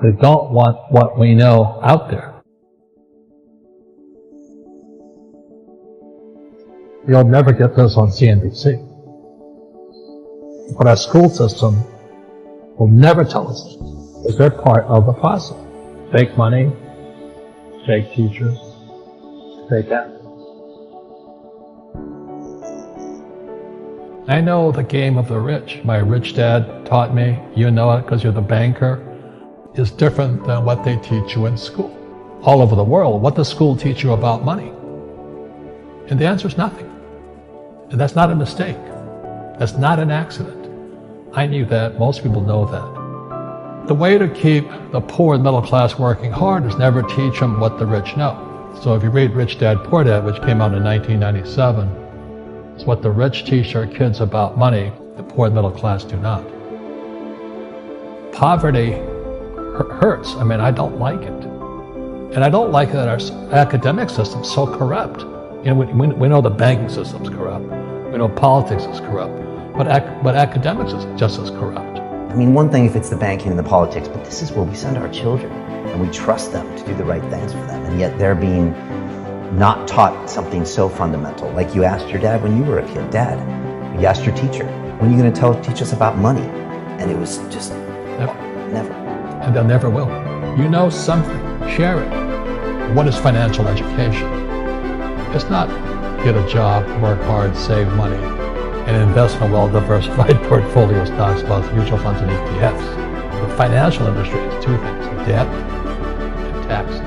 They don't want what we know out there. You'll never get this on CNBC. But our school system will never tell us because they're part of the process. Fake money, fake teachers, fake athletes. I know the game of the rich. My rich dad taught me, you know it because you're the banker, is different than what they teach you in school. All over the world, what does school teach you about money? And the answer is nothing. And that's not a mistake. That's not an accident. I knew that. Most people know that. The way to keep the poor and middle class working hard is never teach them what the rich know. So if you read Rich Dad, Poor Dad, which came out in 1997, it's what the rich teach their kids about money, the poor and middle class do not. Poverty hurts. I mean, I don't like it. And I don't like that our academic system's so corrupt. You know, we know the banking system's corrupt. We know politics is corrupt. But academics is just as corrupt. I mean, one thing if it's the banking and the politics, but this is where we send our children and we trust them to do the right things for them. And yet they're being not taught something so fundamental. Like you asked your dad when you were a kid, Dad, you asked your teacher, when are you going to teach us about money? And it was just never. And they'll never will. You know something, share it. What is financial education? It's not get a job, work hard, save money, and invest in a well-diversified portfolio of stocks, bonds, mutual funds, and ETFs. The financial industry is two things, debt and taxes.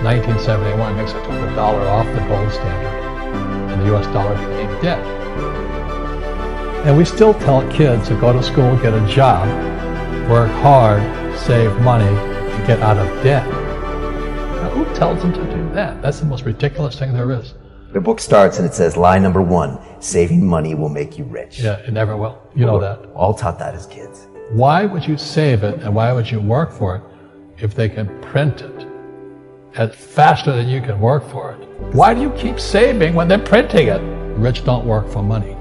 1971, Nixon took the dollar off the gold standard, and the US dollar became debt. And we still tell kids to go to school, get a job, work hard, save money, and get out of debt. Now, who tells them to do that? That's the most ridiculous thing there is. The book starts and it says, lie number 1, saving money will make you rich. Yeah, it never will. You know that. All taught that as kids. Why would you save it and why would you work for it if they can print it faster than you can work for it? Why do you keep saving when they're printing it? Rich don't work for money.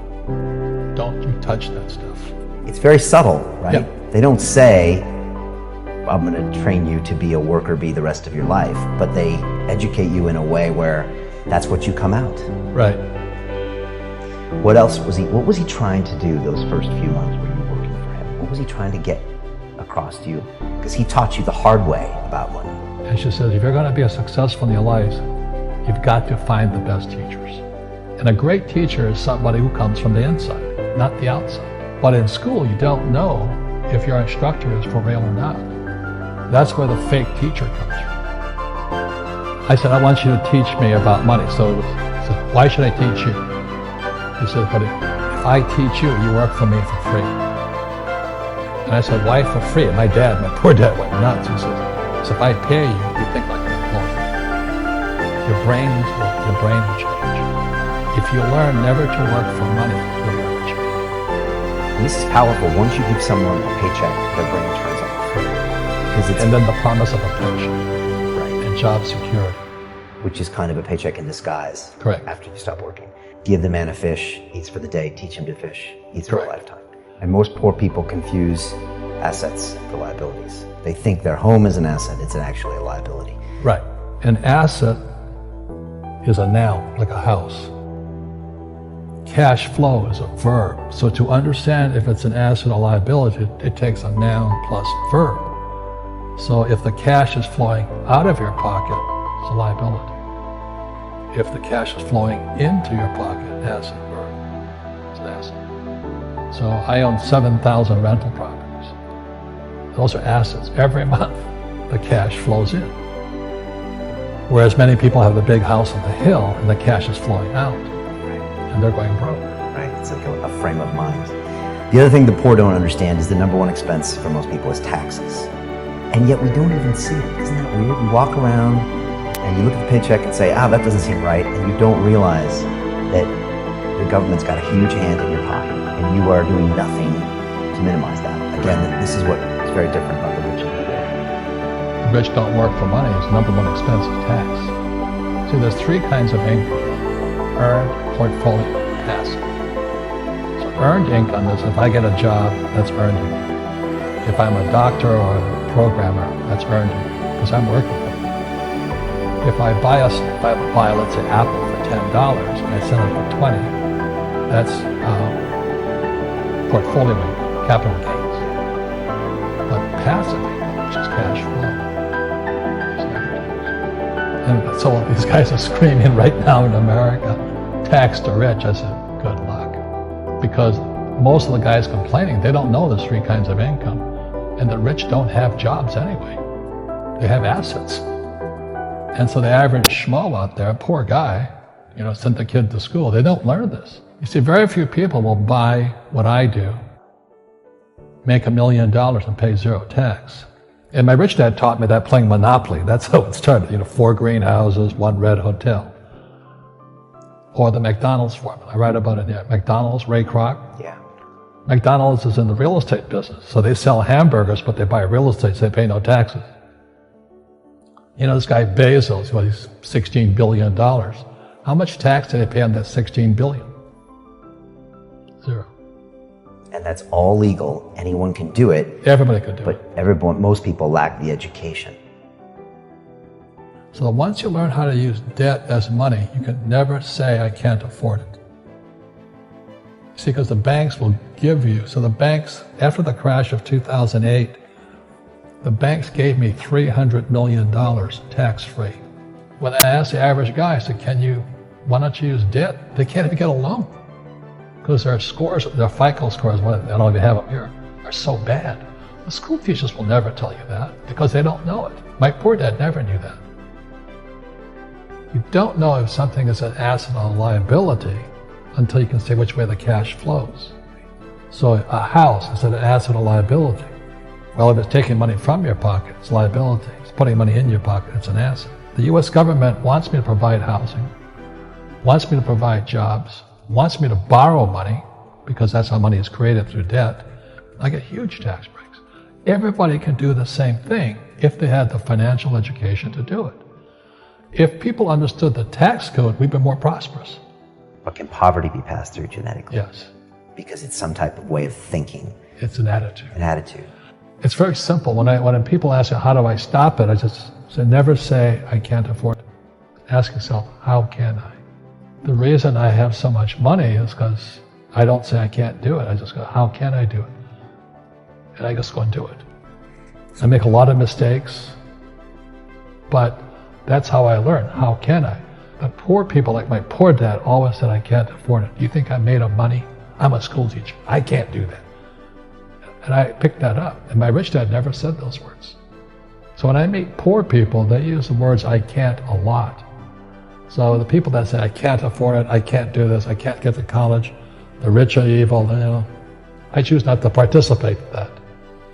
Don't you touch that stuff. It's very subtle, right? Yeah. They don't say, I'm going to train you to be a worker bee the rest of your life, but they educate you in a way where that's what you come out. Right. What was he trying to do those first few months where you were working for him? What was he trying to get across to you? Because he taught you the hard way about money. And she says, if you're going to be successful in your life, you've got to find the best teachers. And a great teacher is somebody who comes from the inside, not the outside. But in school, you don't know if your instructor is for real or not. That's where the fake teacher comes from. I said, I want you to teach me about money. So he said, why should I teach you? He said, but if I teach you, you work for me for free. And I said, why for free? And my poor dad went nuts. He says, so if I pay you, you think like an employee. Your brain will change. If you learn never to work for money, you'll never change. And this is powerful. Once you give someone a paycheck, their brain turns on. And then the promise of a pension. Right. And job security. Which is kind of a paycheck in disguise. Correct. After you stop working. Give the man a fish, eats for the day, teach him to fish, eats for a Correct. lifetime. And most poor people confuse assets for liabilities. They think their home is an asset, it's actually a liability. Right. An asset is a noun, like a house. Cash flow is a verb. So to understand if it's an asset or liability, it takes a noun plus verb. So if the cash is flowing out of your pocket, it's a liability. If the cash is flowing into your pocket, asset verb, it's an asset. So I own 7,000 rental properties. Those are assets. Every month, the cash flows in. Whereas many people have the big house on the hill and the cash is flowing out. And they're going broke. Right, it's like a frame of mind. The other thing the poor don't understand is the number 1 expense for most people is taxes. And yet we don't even see it. Isn't that weird? You walk around and you look at the paycheck and say, that doesn't seem right. And you don't realize that the government's got a huge hand in your pocket and you are doing nothing to minimize that. Again, this is what is very different about the rich and the poor. The rich don't work for money. It's number 1 expense is tax. See, there's 3 kinds of income. Earned, portfolio, passive. So earned income is if I get a job, that's earned income. If I'm a doctor or a programmer that's earned it, because I'm working for it. If I buy, let's say, Apple for $10 and I sell it for 20, that's portfolio income, capital gains. But passive income, which is cash flow, is never taxed. And so these guys are screaming right now in America, tax the rich. I said, good luck. Because most of the guys complaining, they don't know there's three kinds of income. And the rich don't have jobs anyway. They have assets. And so the average schmo out there, poor guy, sent the kid to school, they don't learn this. You see, very few people will buy what I do, make $1 million and pay zero tax. And my rich dad taught me that playing Monopoly. That's how it started, 4 greenhouses, 1 red hotel. Or the McDonald's formula. I write about it here. McDonald's, Ray Kroc. Yeah. McDonald's is in the real estate business. So they sell hamburgers, but they buy real estate, so they pay no taxes. This guy Bezos, he's $16 billion. How much tax did they pay on that $16 billion? Zero. And that's all legal. Anyone can do it. Everybody could do it. But most people lack the education. So once you learn how to use debt as money, you can never say, I can't afford it. See, because the banks will give you, so the banks, after the crash of 2008, the banks gave me $300 million tax-free. When I asked the average guy, I said, why don't you use debt? They can't even get a loan. Because their scores, their FICO scores, I don't even have them here, are so bad. The school teachers will never tell you that because they don't know it. My poor dad never knew that. You don't know if something is an asset or a liability until you can say which way the cash flows. So a house, is it an asset or liability? Well, if it's taking money from your pocket, it's liability. If it's putting money in your pocket, it's an asset. The US government wants me to provide housing, wants me to provide jobs, wants me to borrow money, because that's how money is created through debt. I get huge tax breaks. Everybody can do the same thing if they had the financial education to do it. If people understood the tax code, we'd be more prosperous. But can poverty be passed through genetically? Yes. Because it's some type of way of thinking. It's an attitude. An attitude. It's very simple. When people ask you, how do I stop it? I just say, never say, I can't afford it. Ask yourself, how can I? The reason I have so much money is because I don't say I can't do it. I just go, how can I do it? And I just go and do it. I make a lot of mistakes, but that's how I learn. How can I? But poor people, like my poor dad, always said, I can't afford it. Do you think I'm made of money? I'm a school teacher. I can't do that. And I picked that up. And my rich dad never said those words. So when I meet poor people, they use the words I can't a lot. So the people that say, I can't afford it, I can't do this, I can't get to college, the rich are evil, I choose not to participate in that.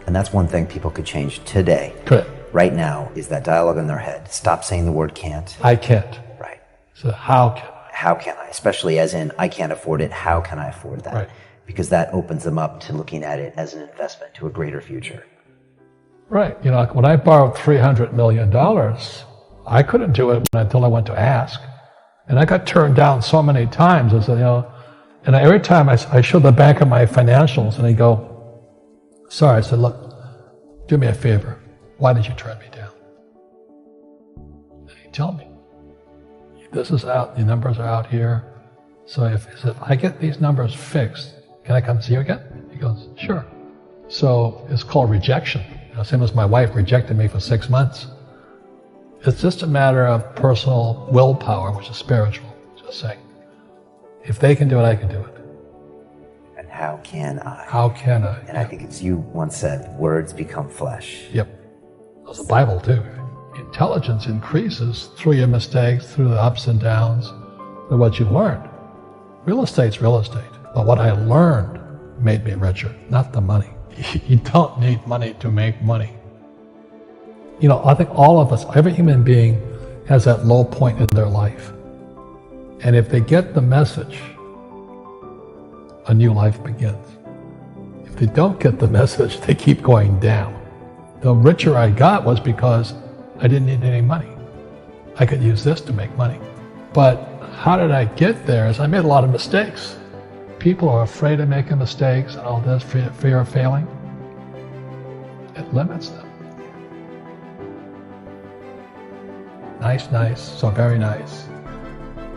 And that's one thing people could change today. Correct. Right now is that dialogue in their head. Stop saying the word can't. I can't. Right. So how can I? How can I? Especially as in, I can't afford it, how can I afford that? Right. Because that opens them up to looking at it as an investment to a greater future. Right. When I borrowed $300 million, I couldn't do it until I went to ask. And I got turned down so many times. I said, and every time I showed the bank of my financials, and they go, sorry. I said, look, do me a favor. Why did you turn me down? And he told me, this is out, the numbers are out here. So if I get these numbers fixed, can I come see you again? He goes, sure. So it's called rejection. Same as my wife rejected me for 6 months. It's just a matter of personal willpower, which is spiritual. Just saying, if they can do it, I can do it. And how can I? How can I? And I think it's you once said, words become flesh. Yep. That's the Bible too. Intelligence increases through your mistakes, through the ups and downs, through what you learned. Real estate's real estate. But what I learned made me richer, not the money. You don't need money to make money. I think all of us, every human being has that low point in their life. And if they get the message, a new life begins. If they don't get the message, they keep going down. The richer I got was because I didn't need any money. I could use this to make money. But how did I get there? Is I made a lot of mistakes. People are afraid of making mistakes and all this, fear of failing. It limits them. Nice, so very nice.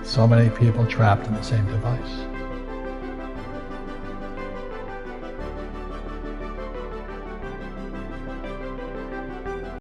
So many people trapped in the same device.